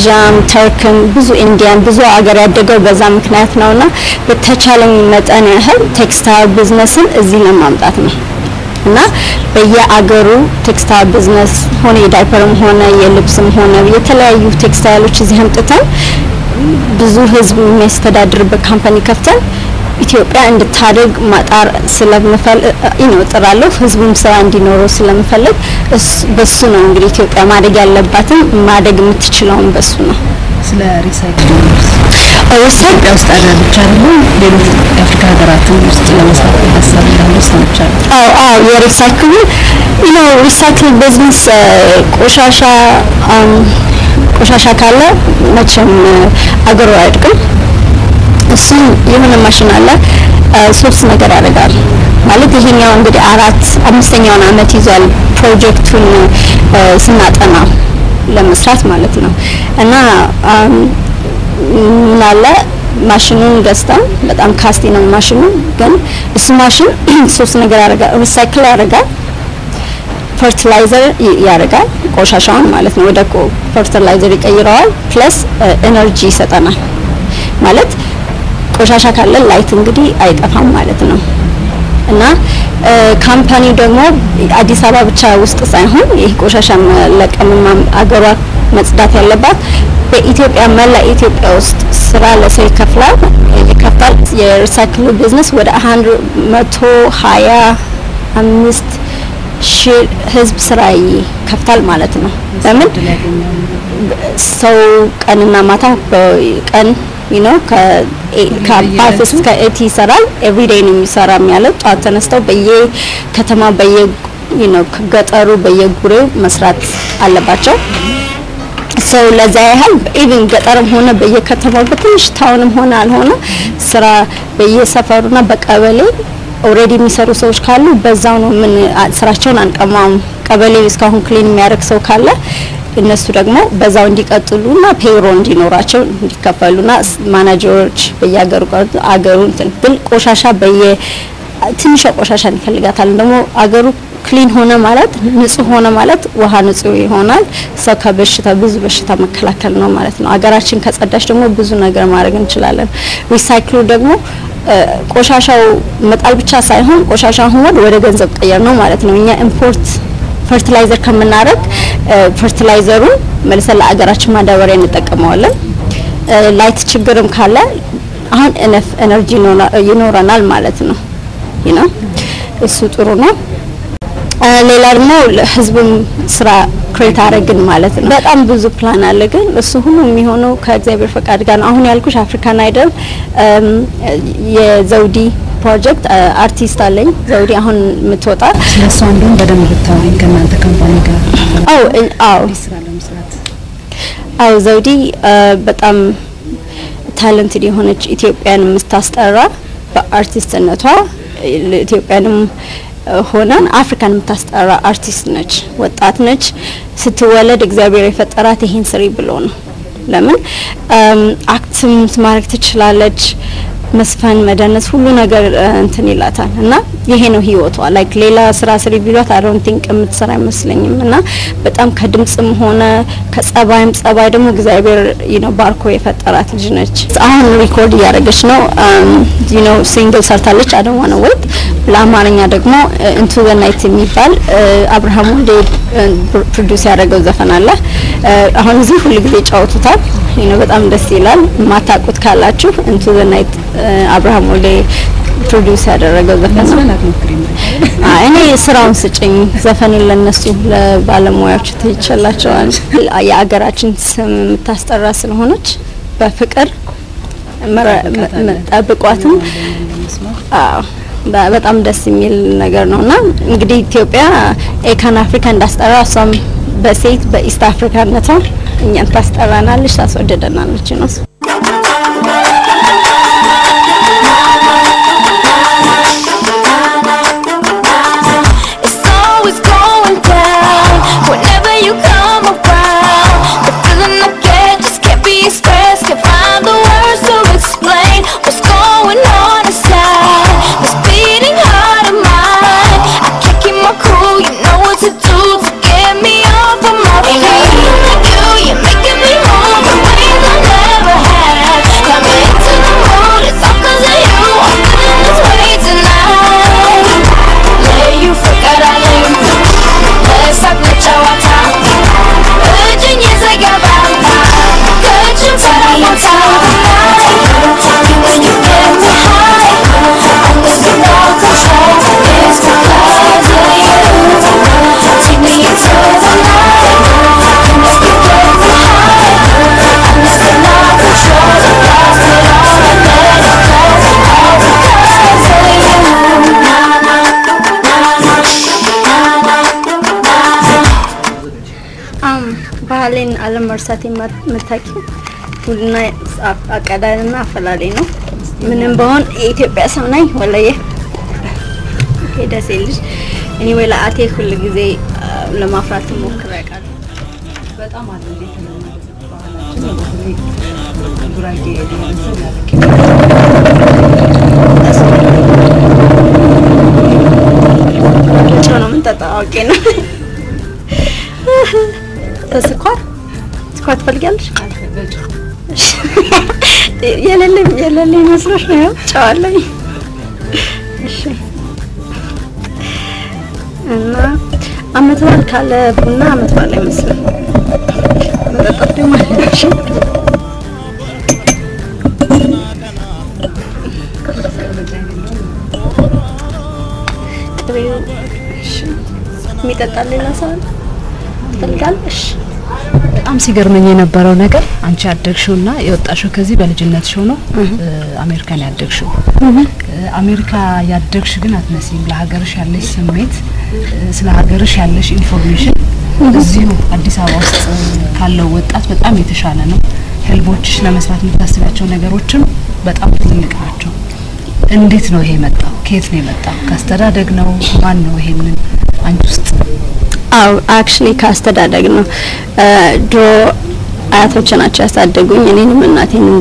ኤዥያም ተርክም ብዙ ኢንዲያን ብዙ አገር ያደገው በዛ ምክንያት ነውና በተቻለኝ መጠን ያህል ቴክስታይል ቢዝነስን እዚህ ለማምጣት ነው እና በየአገሩ ቴክስታይል ቢዝነስ ሆነ የዳይፐርም ሆነ የልብስም ሆነ የተለያዩ ቴክስታይሎች እዚህ አምጥተን ብዙ ህዝብ የሚያስተዳድርበት ካምፓኒ ከፍተን ኢትዮጵያ እንድታደግ ማጣር ስለምፈልግ ጥራለሁ ህዝቡም ስራ እንዲኖረው ስለምፈልግ በሱ ነው እንግዲህ ኢትዮጵያ ማደግ ያለባትን ማደግ የምትችለውን በሱ ነው ስለ ሪሳይክሊንግ ኢትዮጵያ ውስጥ አይደለም ብቻ አይደለም ሌሎች የአፍሪካ ሀገራትም ውስጥ ለመስራት ሀሳብ እንዳለው ሰምቻለሁ የሪሳይክሊንግ ሪሳይክል ቢዝነስ ቆሻሻ ካለ መቼም አገሩ አይደለም እሱ የሆነ ማሽን አለ ሶስት ነገር ያደርጋል ማለት ይሄኛው እንግዲህ 5ኛው አመት ይዟል ፕሮጀክቱን ስናጠና ለመስራት ማለት ነው እና ምናለ ማሽኑን ገዝተን በጣም ካስቲ ነው ማሽኑ ግን እሱ ማሽን ሶስት ነገር ያደርጋል ሪሳይክል ያደርጋል ፈርቲላይዘር ያደርጋል ቆሻሻውን ማለት ነው ወደ ፈርቲላይዘር ይቀይረዋል ፕለስ ኤነርጂ ይሰጠናል ማለት ቆሻሻ ካለ ላይት እንግዲህ አይጠፋም ማለት ነው እና ካምፓኒው ደግሞ አዲስ አበባ ብቻ ውስጥ ሳይሆን ይሄ ቆሻሻ ለቀምማ አገሯ መጽዳት ያለባት በኢትዮጵያ መላ ኢትዮጵያ ውስጥ ስራ ለሰው ይከፍላል የሪሳይክል ቢዝነስ ወደ 125 ሺህ ህዝብ ስራ ይከፍታል ማለት ነው ለምን ሰው ቀንና ማታ በቀን ከ5 እስከ 8 ይሰራል ኤቭሪ ዴይ ነው የሚሰራም ያለው ጧት ተነስተው በየከተማ ገጠሩ በየጉሬው መስራት አለባቸው ሰው ለዛ ያህል ኢቭን ገጠርም ሆነ በየከተማው በትንሽ ታውንም ሆነ አልሆነ ስራ በየሰፈሩና በቀበሌ ኦሬዲ የሚሰሩ ሰዎች ካሉ በዛው ነው ምን ስራቸውን አንቀማም ቀበሌ እስካሁን ክሊን የሚያደርግ ሰው ካለ እነሱ ደግሞ በዛው እንዲቀጥሉና ፔሮ እንዲኖራቸው እንዲከፈሉና ማናጀሮች በየአገሩ ግን ቆሻሻ ትንሽ ቆሻሻ እንፈልጋታል ደግሞ አገሩ ክሊን ሆነ ማለት ንጹህ ሆነ ማለት ውሃ ንጹህ ይሆናል ሰው ከበሽታ ብዙ በሽታ መከላከል ነው ማለት ነው አገራችን ከጸዳች ደግሞ ብዙ ነገር ማድረግ እንችላለን ሪሳይክሉ ደግሞ ቆሻሻው መጣል ብቻ ሳይሆን ቆሻሻውን ወደ ገንዘብ ቀየር ነው ማለት ነው እኛ ኢምፖርት ፈርቲላይዘር ከመናረግ ፈርቲላይዘሩን መልሰን ለአገራችን ማዳበሪያ እንጠቀመዋለን ላይት ችግርም ካለ አሁን ኤነርጂ ይኖረናል ማለት ነው እሱ ጥሩ ነው ሌላ ደግሞ ለህዝብም ስራ ክሬት አረግን ማለት ነው በጣም ብዙ ፕላን አለ ግን እሱ ሁሉ የሚሆነው ከእግዚአብሔር ፈቃድ ጋር ነው አሁን ያልኩሽ አፍሪካን አይደል የዘውዲ ፕሮጀክት አርቲስት አለኝ ዘውዲ አሁን የምትወጣ ስለሱ አንዱን በደንብ ልታወሪኝ ከእናንተ ካምፓኒ ጋር ስራ ለመስራት ዘውዲ በጣም ታለንትድ የሆነች ኢትዮጵያን የምታስጠራ በአርቲስትነቷ ኢትዮጵያንም ሆነን አፍሪካን የምታስጠራ አርቲስት ነች ወጣት ነች ስትወለድ እግዚአብሔር የፈጠራት ይሄን ስሪ ብሎ ነው ለምን አክትም ማድረግ ትችላለች መስፈን መደነስ ሁሉ ነገር እንትን ይላታል እና ይሄ ነው ህይወቷ ላይክ ሌላ ስራ ስሪ ቢሏት I don't think የምትሰራ አይመስለኝም እና በጣም ከድምጽም ሆነ ከጸባይም ጸባይ ደግሞ እግዚአብሔር ባርኮ የፈጠራት ልጅ ነች አሁን ሪኮርድ ያደረገች ነው ሲንግል ሰርታለች I don't want to wait ለአማርኛ ደግሞ into the night የሚባል አብርሃም ወልዴ ፕሮዲዩስ ያደረገው ዘፈን አለ አሁን እዚህ ሁሉ ጊዜ ጫውቱታል በጣም ደስ ይላል ማታቁት ካላችሁ into the night አብርሃም ወልዴ ፕሮዲዩስ ያደረገው ዘፈን እኔ ስራውን ስጭኝ ዘፈን ለነሱ ለባለሙያዎች ትይቻላቸዋል የአገራችን ስም የምታስጠራ ስለሆነች በፍቅር ጠብቋትም በጣም ደስ የሚል ነገር ነውና እንግዲህ ኢትዮጵያ ኤካን አፍሪካ እንዳስጠራ እሷም በሴት በኢስት አፍሪካነቷ እኛን ታስጠራናለች ታስወደደናለች ነው To get me off of my feet, you, you're making me move. መርሳት የምታውቂው ቡና አቀዳደና አፈላሌ ነው። ምንም በሆን የኢትዮጵያ ሰው ነኝ ወላሂ ደስ ይልሽ። እኔ ወላ አቴ ሁሉ ጊዜ ለማፍራት ሞክሬ አውቃለሁ። በጣም አድርጌ ተለማመድኩ። ጉራጌ የደረሰው ያለከ ነው ምን ተጣጣቂ ነው። ስኳር ትፈልጊያለሽ? የሌለኝ መስሎሽ ነው? ጨዋለኝ። እሺ እና አመት በዓል ካለ ቡና አመት በዓል አይመስልም። መጠጣት ደግሞ አለሽ። ቅቤው እሺ የሚጠጣል ሌላ ሰው ትፈልጋለሽ? በጣም ሲገርመኝ የነበረው ነገር አንቺ ያደግሽውና የወጣሽው ከዚህ በልጅነትሽ ነው አሜሪካን ያደግሽው። አሜሪካ ያደግሽ ግን አትመስይም። ለሀገርሽ ያለሽ ስሜት ስለ ሀገርሽ ያለሽ ኢንፎርሜሽን እዚሁ አዲስ አበባ ውስጥ ካለው ወጣት በጣም የተሻለ ነው። ህልሞችሽ ለመስራት የምታስቢያቸው ነገሮችም በጣም ትልቅ ናቸው። እንዴት ነው ይሄ መጣው? ከየት ነው የመጣው? ካስተዳደግ ነው? ማን ነው ይሄንን አንቺ ውስጥ? አክቹሊ ካስተዳደግ ነው። ድሮ አያቶቼ ናቸው ያሳደጉኝ። እኔንም እናቴንም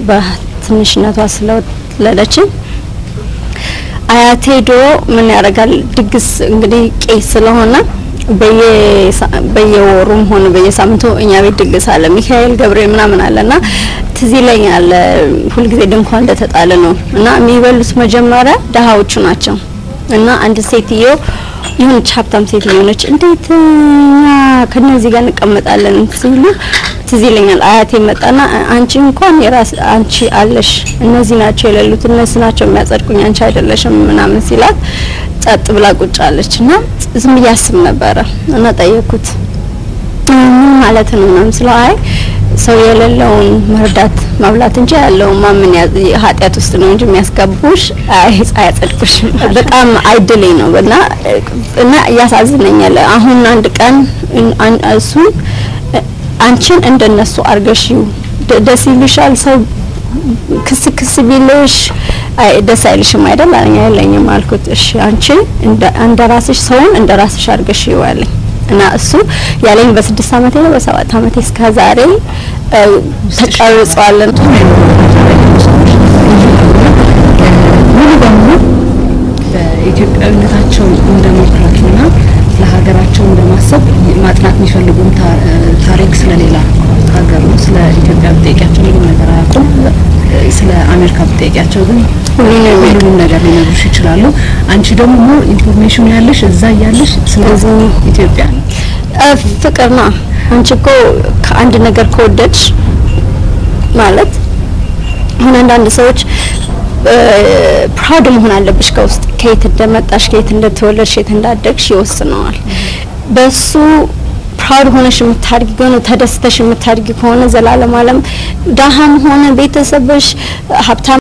በትንሽነቷ ስለወለደችኝ አያቴ ድሮ ምን ያደርጋል ድግስ እንግዲህ ቄስ ስለሆነ በየወሩም ሆነ በየሳምንቱ እኛ ቤት ድግስ አለ። ሚካኤል ገብርኤል ምናምን አለና ትዝ ይለኛል ሁሉ ጊዜ ድንኳን እንደተጣለ ነው እና የሚበሉት መጀመሪያ ደሃዎቹ ናቸው እና አንድ ሴትዮ ይሁን ቻፕታም ሴትዮ ነች። እንዴት ከነዚህ ጋር እንቀመጣለን ሲሉ ትዝ ይለኛል አያቴ መጣና አንቺ እንኳን አንቺ አለሽ እነዚህ ናቸው የሌሉት እነሱ ናቸው የሚያጸድቁኝ አንቺ አይደለሽም ምናምን ሲላት ጸጥ ብላ ቁጭ አለችና ዝም ያስብ ነበር እና ጠየኩት ምን ማለት ነው ምናምን ስለው አይ ሰው የሌለውን መርዳት ማብላት እንጂ ያለው ማምን ኃጢያት ውስጥ ነው እንጂ የሚያስገቡሽ አያጸድቁሽ። በጣም አይድሌ ነው እና ያሳዝነኛል። አሁን አንድ ቀን እሱ አንቺን እንደነሱ አርገሽው ደስ ይልሻል ሰው ክስ ቢልሽ ደስ አይልሽም አይደል? አይለኝም አልኩት። እሺ አንቺ እንደራስሽ ሰውን እንደራስሽ አርገሽው አለኝ እና እሱ ያለኝ በ6 አመቴ ነው በ7 አመቴ እስከ ዛሬ ተቀርጿል። ሙሉ በሙሉ በኢትዮጵያዊነታቸው እንደመኩራትና ለሀገራቸው እንደማሰብ ማጥናት የሚፈልጉን ታሪክ ስለሌላ ሀገር ነው። ስለ ኢትዮጵያ ብትጠይቂያቸው ምንም ነገር አያውቁም። ስለ አሜሪካ ብትጠይቂያቸው ግን ሁሉንም ነገር ሊነግሩሽ ይችላሉ። አንቺ ደግሞ ሞር ኢንፎርሜሽን ያለሽ እዛ ያለሽ ስለዚህ ኢትዮጵያ ፍቅር ነው። አንቺ እኮ ከአንድ ነገር ከወደድሽ ማለት አሁን አንዳንድ ሰዎች ፕራውድ መሆን አለብሽ ከውስጥ ከየት እንደመጣሽ ከየት እንደተወለድሽ የት እንዳደግሽ ይወስነዋል። በሱ ፕራውድ ሆነሽ የምታድጊ ከሆነ ተደስተሽ የምታድጊ ከሆነ ዘላለም ዓለም ዳሃም ሆነ ቤተሰብሽ ሀብታም